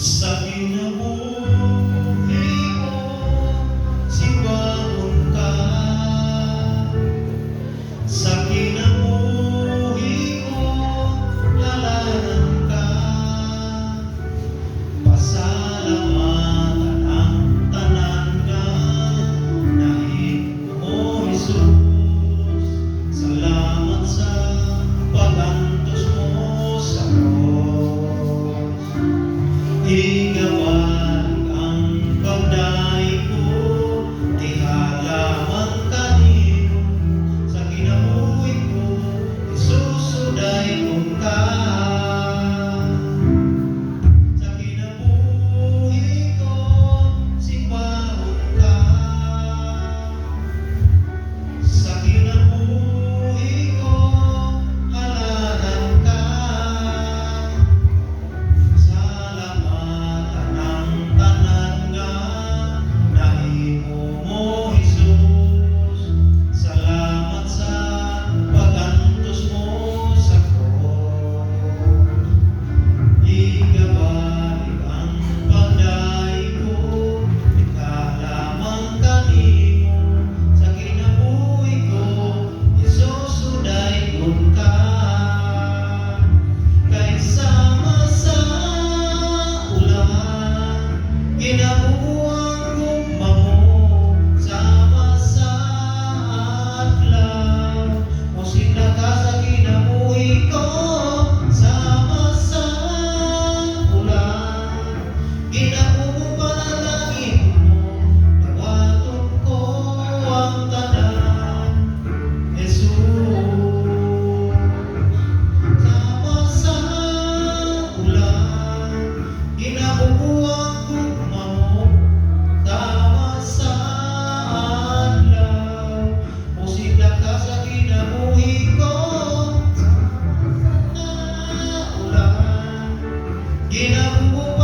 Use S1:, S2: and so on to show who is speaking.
S1: Sa kinabuhi ko, simbahon ka. Sa kinabuhi ko, lalanan ka. Pasalamatan ang tanan nga, nahimo mo, Jesus. Salamat sa pagantos mo sa cross. Igawad ang pagdaig ko, di halaman kanino. Sa kinabuhi ko, isusuday kong ka. Sa kinabuhi ko, simbahon ka. Sa kinabuhi ko, halaran ka. Salamatan ang tanan nga, nahimo mo, Jesus. Salamat sa pagantos mo sa cross. Igabalik ang pagdaig ko, di halaman kanino. Sa kinabuhi ko, isusuday kong ka. Kay sama sa ulan, ginabuang gumamo. Sama sa adlaw, o sila ka sa kinabuhi ko. Sama sa ulan, ginabuang panalangin mo. Tawaton ko ang tanan, Jesus. Sama sa ulan, ginabubuang gumamo. Tama sa adlaw, o sila ka sa kinabuhi ko. Sa ulan, ginabubuang